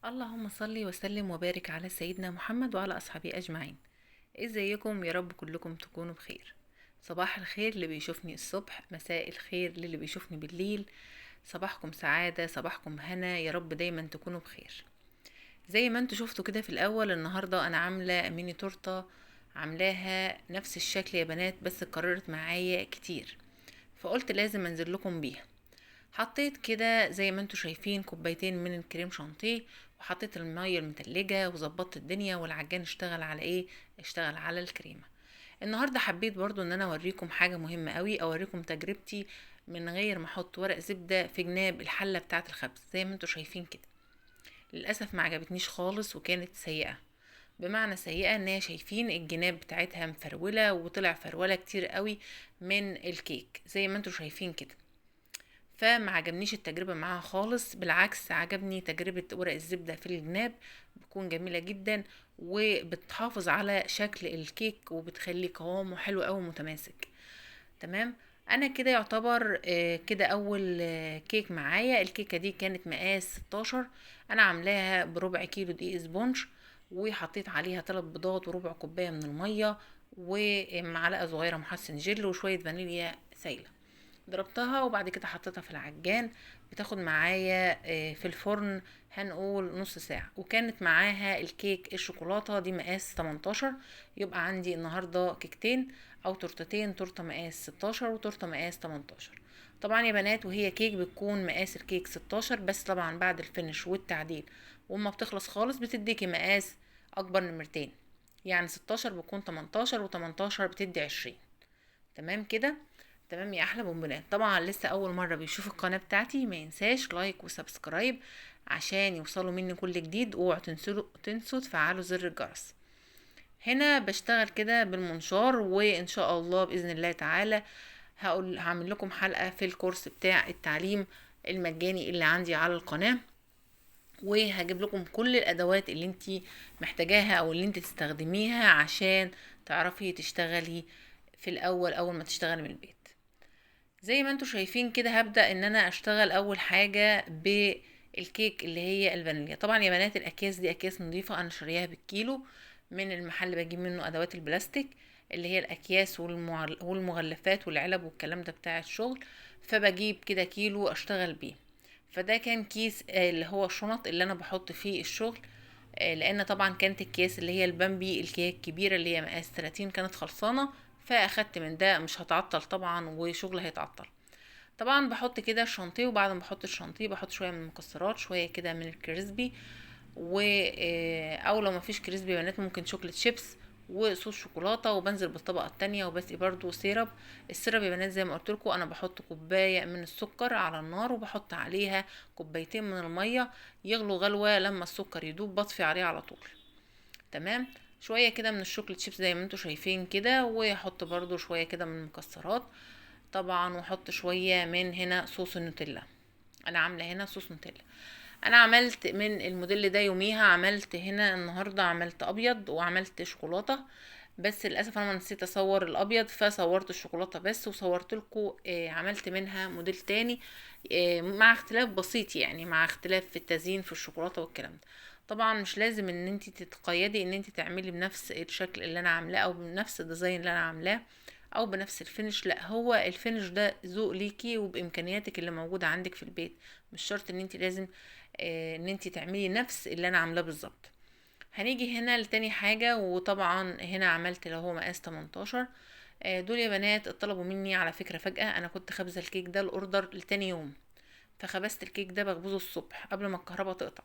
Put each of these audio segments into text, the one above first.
اللهم صل وسلم وبارك على سيدنا محمد وعلى أصحابه أجمعين. ازيكم؟ يا رب كلكم تكونوا بخير. صباح الخير اللي بيشوفني الصبح، مساء الخير للي بيشوفني بالليل. صباحكم سعادة، صباحكم هنا، يا رب دايما تكونوا بخير. زي ما انتوا شفتوا كده في الأول، النهاردة أنا عاملة ميني تورتة، عاملاها نفس الشكل يا بنات، بس اتكررت معايا كتير، فقلت لازم انزل لكم بيها. حطيت كده زي ما انتوا شايفين كوبايتين من الكريم شانتيه، وحطيت المية المتلجة وظبطت الدنيا، والعجان اشتغل على ايه؟ اشتغل على الكريمة. النهاردة حبيت برضو ان انا اوريكم حاجة مهمة قوي، اوريكم تجربتي من غير ما احط ورق زبدة في جناب الحلة بتاعة الخبز زي ما انتوا شايفين كده. للأسف ما عجبتنيش خالص وكانت سيئة. بمعنى سيئة ان هي شايفين الجناب بتاعتها مفرولة، وطلع فرولة كتير قوي من الكيك زي ما انتوا شايفين كده. فما عجبنيش التجربة معاها خالص، بالعكس عجبني تجربة ورق الزبدة في الجناب، بتكون جميلة جدا وبتحافظ على شكل الكيك وبتخلي قوامه حلو أوي متماسك. تمام. انا كده يعتبر كده اول كيك معايا. الكيكة دي كانت مقاس 16، انا عاملاها بربع كيلو دقيق اسبونج، وحطيت عليها 3 بيضات وربع كوباية من المية ومعلقة صغيرة محسن جل وشوية فانيليا سايلة. ضربتها وبعد كده حطيتها في العجان. بتاخد معايا في الفرن هنقول نص ساعة. وكانت معاها الكيك الشوكولاتة دي مقاس 18، يبقى عندي النهاردة كيكتين او تورتتين، تورته مقاس 16 وتورته مقاس 18. طبعا يا بنات، وهي كيك بتكون مقاس الكيك 16، بس طبعا بعد الفينش والتعديل وما بتخلص خالص بتديكي مقاس اكبر نمرتين، يعني 16 بتكون 18 و18 بتدي 20. تمام كده. تمام يا احلى بونبونات. طبعا لسه اول مره بيشوف القناه بتاعتي ما ينساش لايك وسبسكرايب عشان يوصلوا مني كل جديد، واوعوا تنسوا تفعلوا زر الجرس. هنا بشتغل كده بالمنشار، وان شاء الله باذن الله تعالى هعمل لكم حلقه في الكورس بتاع التعليم المجاني اللي عندي على القناه، وهجيب لكم كل الادوات اللي انتي محتاجاها او اللي انتي تستخدميها عشان تعرفي تشتغلي في الاول اول ما تشتغلي من البيت. زي ما انتوا شايفين كده هبدأ ان انا اشتغل اول حاجة بالكيك اللي هي الفانيليا. طبعا يا بنات الاكياس دي اكياس نظيفة، انا شارياها بالكيلو من المحل، بجيب منه ادوات البلاستيك اللي هي الاكياس والمغلفات والعلب والكلام ده بتاع الشغل. فبجيب كده كيلو اشتغل بيه. فده كان كيس اللي هو الشنط اللي انا بحط فيه الشغل. لان طبعا كانت الكيس اللي هي البامبي الكيك الكبيرة اللي هي مقاس 30 كانت خلصانة، فاخدت من ده، مش هتعطل طبعا وشغل هيتعطل. طبعا بحط كده الشانتيه، وبعد ما بحط الشانتيه بحط شويه من المكسرات، شويه كده من الكريسبي، و او لو مفيش كريسبي يا بنات ممكن شوكليت شيبس وصوص شوكولاته، وبنزل بالطبقه التانية وبسقي برضو سيرب. السيرب يا بنات زي ما قلت لكم انا بحط كوبايه من السكر على النار، وبحط عليها كوبايتين من الميه يغلوا غلوه، لما السكر يدوب بطفي عليه على طول. تمام. شويه كده من الشوكليت شيبس زي ما انتم شايفين كده، واحط برضو شويه كده من المكسرات طبعا، واحط شويه من هنا صوص النوتيلا. انا عامله هنا صوص نوتيلا. انا عملت من الموديل ده يوميها، عملت هنا النهارده عملت ابيض وعملت شوكولاته، بس للاسف انا نسيت اصور الابيض فصورت الشوكولاته بس، وصورت لكم عملت منها موديل تاني مع اختلاف بسيط، يعني مع اختلاف في التزيين في الشوكولاته والكلام ده. طبعا مش لازم ان انت تتقيدي ان انت تعملي بنفس الشكل اللي انا عاملاه او بنفس الديزاين اللي انا عاملاه او بنفس الفينش، لا هو الفينش ده ذوق ليكي وبامكانياتك اللي موجوده عندك في البيت. مش شرط ان انت لازم ان انت تعملي نفس اللي انا عاملاه بالظبط. هنيجي هنا لتاني حاجة، وطبعا هنا عملت اللي هو مقاس 18. دول يا بنات اتطلبوا مني على فكرة فجأة، انا كنت خابزة الكيك ده الاوردر لتاني يوم، فخبزت الكيك ده بخبزه الصبح قبل ما الكهرباء تقطع.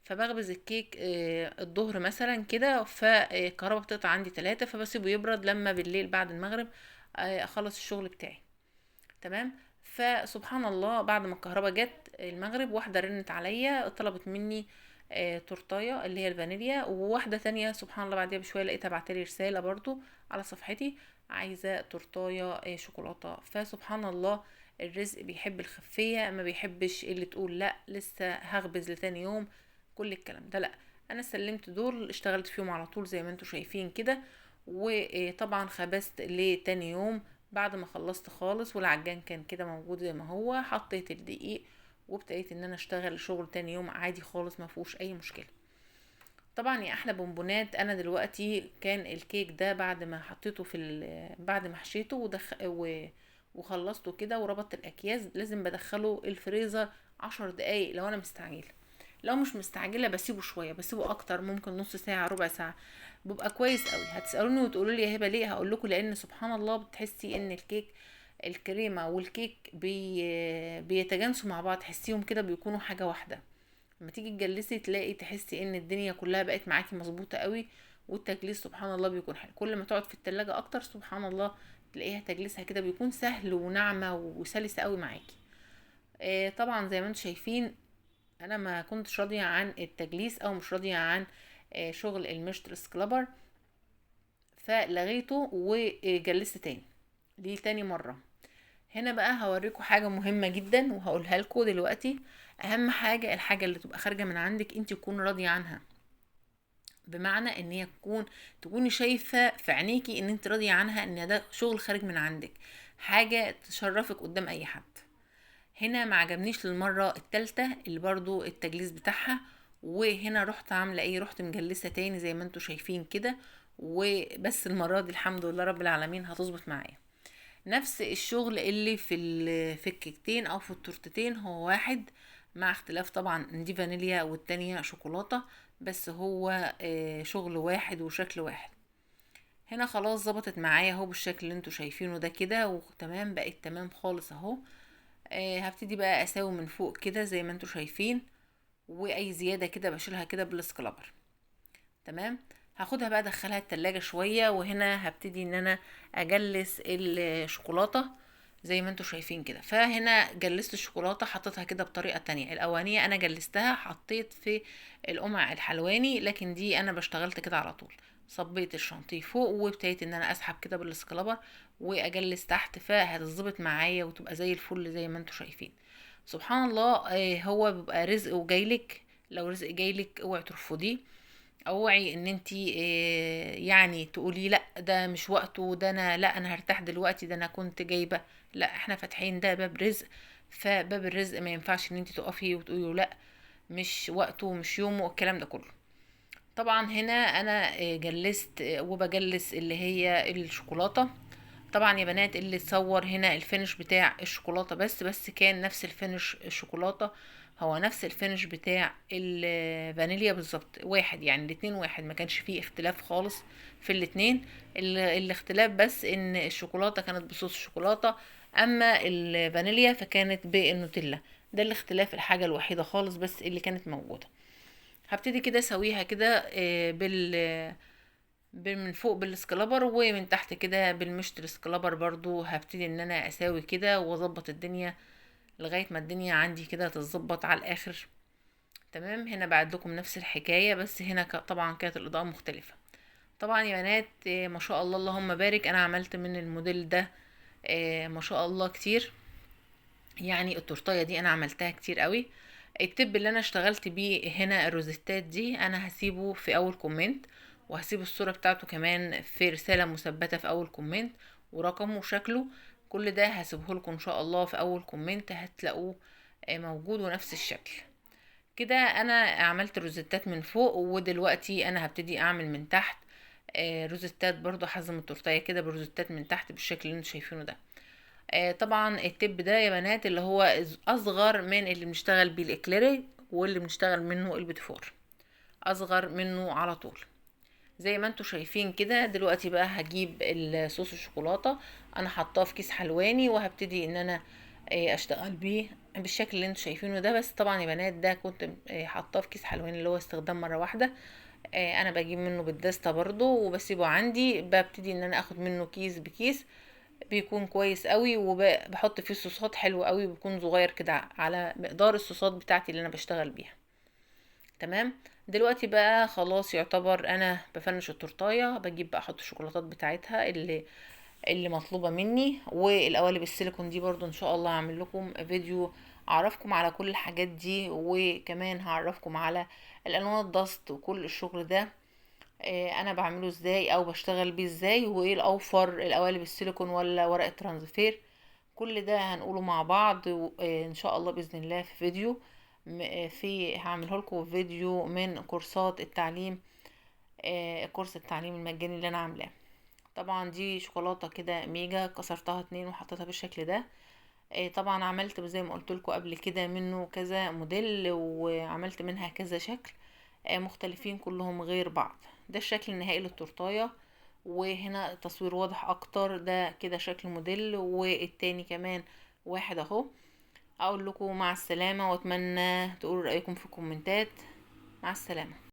فبخبز الكيك الظهر مثلا كده، فالكهرباء بتقطع عندي 3، فبسيبه يبرد لما بالليل بعد المغرب اخلص الشغل بتاعي. تمام. فسبحان الله بعد ما الكهرباء جت المغرب، واحدة رنت عليا طلبت مني تورتايه اللي هي الفانيليا، وواحدة تانية سبحان الله بعدها بشوية لقيتها بعتلي رسالة برضو على صفحتي عايزة تورتايه شوكولاتة. فسبحان الله الرزق بيحب الخفية، ما بيحبش اللي تقول لا لسه هخبز لتاني يوم كل الكلام ده، لا. انا سلمت دول اشتغلت فيهم على طول زي ما انتوا شايفين كده. وطبعا خبزت لتاني يوم بعد ما خلصت خالص، والعجان كان كده موجود زي ما هو، حطيت الدقيق وابتديت ان انا اشتغل الشغل تاني يوم عادي خالص، ما فيهوش اي مشكله. طبعا يا احلى بونبونات، انا دلوقتي كان الكيك ده بعد ما حطيته بعد ما حشيته وخلصته كده وربطت الاكياس، لازم بدخله الفريزر 10 دقايق لو انا مستعجله. لو مش مستعجله بسيبه شويه، بسيبه اكتر، ممكن نص ساعه ربع ساعه، بيبقى كويس قوي. هتسالوني وتقولوا لي يا هبه ليه، هقول لكم لان سبحان الله بتحسي ان الكيك، الكريمه والكيك بيتجانسوا مع بعض، تحسيهم كده بيكونوا حاجه واحده. لما تيجي تجلسي تلاقي تحسي ان الدنيا كلها بقت معاكي مظبوطه قوي. والتجليس سبحان الله بيكون حلو، كل ما تقعد في التلاجة اكتر سبحان الله تلاقيها تجلسها كده بيكون سهل وناعمه وسلسه قوي معاكي. طبعا زي ما انتم شايفين انا ما كنتش راضيه عن التجليس او مش راضيه عن شغل المشط سكرابر، فلغيته وجلست تاني دي تاني مره. هنا بقى هوريكم حاجة مهمة جدا وهقولها لكم دلوقتي. اهم حاجة الحاجة اللي تبقى خارجة من عندك انت تكون راضية عنها، بمعنى ان هي تكوني شايفة في عينيكي ان انت راضية عنها، ان ده شغل خارج من عندك، حاجة تشرفك قدام اي حد. هنا ما عجبنيش للمرة التالتة اللي برضو التجليس بتاعها، وهنا رحت عاملة ايه، رحت مجلسة تاني زي ما انتوا شايفين كده. وبس المرة دي الحمد لله رب العالمين هتظبط معايا. نفس الشغل اللي في الكيكتين او في التورتتين هو واحد، مع اختلاف طبعا ان دي فانيليا والتانية شوكولاتة، بس هو شغل واحد وشكل واحد. هنا خلاص ظبطت معايا اهو بالشكل اللي انتوا شايفينه ده كده، وتمام بقت تمام خالص اهو. هبتدي بقى اساوي من فوق كده زي ما انتوا شايفين، واي زيادة كده بشيلها كده بالسكرابر. تمام. هاخدها بقى ادخلها التلاجة شوية، وهنا هبتدي ان انا اجلس الشوكولاتة زي ما انتوا شايفين كده. فهنا جلست الشوكولاتة حطيتها كده بطريقة تانية. الاولانية انا جلستها حطيت في القمع الحلواني، لكن دي انا بشتغلت كده على طول، صبيت الشانتيه فوق وابتديت ان انا اسحب كده بالسكرابر واجلس تحت، فهتظبط معايا وتبقى زي الفل زي ما انتوا شايفين. سبحان الله. هو بيبقى رزق وجايلك، لو رزق جايلك اوعي ترفضيه. اوعي ان انتي يعني تقولي لا ده مش وقته، ده انا لا انا هرتاح دلوقتي، ده انا كنت جايبه. لا، احنا فاتحين ده باب رزق، فباب الرزق ما ينفعش ان انتي تقفي وتقولي لا مش وقته ومش يومه والكلام ده كله. طبعا هنا انا جلست وبجلس اللي هي الشوكولاته. طبعا يا بنات اللي تصور هنا الفينش بتاع الشوكولاته، بس كان نفس الفينش الشوكولاته هو نفس الفينش بتاع الفانيليا بالظبط، واحد يعني الاتنين واحد، ما كانش فيه اختلاف خالص في الاتنين. الاختلاف بس ان الشوكولاته كانت بصوص الشوكولاته، اما الفانيليا فكانت بالنوتيلا. ده الاختلاف، الحاجه الوحيده خالص بس اللي كانت موجوده. هبتدي كده اسويها كده من فوق بالسكلابر، ومن تحت كده بالمشط السكلابر برضو هبتدي ان انا اساوي كده واظبط الدنيا لغاية ما الدنيا عندي كده تتظبط على الاخر. تمام. هنا بعد لكم نفس الحكاية، بس هنا طبعا كانت الاضاءة مختلفة. طبعا يا بنات ما شاء الله اللهم بارك، انا عملت من الموديل ده ما شاء الله كتير. يعني التورتايه دي انا عملتها كتير قوي. التب اللي انا اشتغلت بيه هنا الروزستات دي انا هسيبه في اول كومنت، وهسيب الصورة بتاعته كمان في رسالة مثبتة في اول كومنت، ورقمه وشكله كل ده هسيبه لكم ان شاء الله في اول كومنت، هتلاقوه موجود ونفس الشكل. كده انا عملت روزتات من فوق، ودلوقتي انا هبتدي اعمل من تحت روزتات برضو، حزم التورتايه كده بروزتات من تحت بالشكل اللي انتوا شايفينه ده. طبعا التب ده يا بنات اللي هو اصغر من اللي بنشتغل بيه الاكليري، واللي بنشتغل منه البيتفور، اصغر منه على طول زي ما انتوا شايفين كده. دلوقتي بقى هجيب الصوص الشوكولاته، انا حطاه في كيس حلواني وهبتدي ان انا اشتغل بيه بالشكل اللي انتوا شايفينه ده. بس طبعا يا بنات ده كنت حطاه في كيس حلواني اللي هو استخدام مره واحده. انا بجيب منه بالدستة برضو وبسيبه عندي، ببتدي ان انا اخد منه كيس بكيس، بيكون كويس قوي، وبحط فيه صوصات حلوة قوي، بيكون صغير كده على مقدار الصوصات بتاعتي اللي انا بشتغل بيها. تمام. دلوقتي بقى خلاص يعتبر انا بفنش التورتايه، بجيب بقى احط الشوكولاتات بتاعتها اللي مطلوبه مني، والقوالب السيليكون دي برضو ان شاء الله هعمل لكم فيديو اعرفكم على كل الحاجات دي، وكمان هعرفكم على الالوان الدست وكل الشغل ده انا بعمله ازاي او بشتغل بيه ازاي، وايه الاوفر القوالب السيليكون ولا ورق الترانزفير. كل ده هنقوله مع بعض ان شاء الله باذن الله في فيديو، هعمله لكم فيديو من كورسات التعليم، كورس التعليم المجاني اللي انا عاملاه. طبعا دي شوكولاته كده ميجا، كسرتها اتنين وحطيتها بالشكل ده. طبعا عملت زي ما قلت لكم قبل كده منه كذا موديل، وعملت منها كذا شكل مختلفين كلهم غير بعض. ده الشكل النهائي للتورتايه، وهنا التصوير واضح اكتر. ده كده شكل موديل، والتاني كمان واحد اهو. اقول لكم مع السلامة، واتمنى تقولوا رأيكم في الكومنتات. مع السلامة.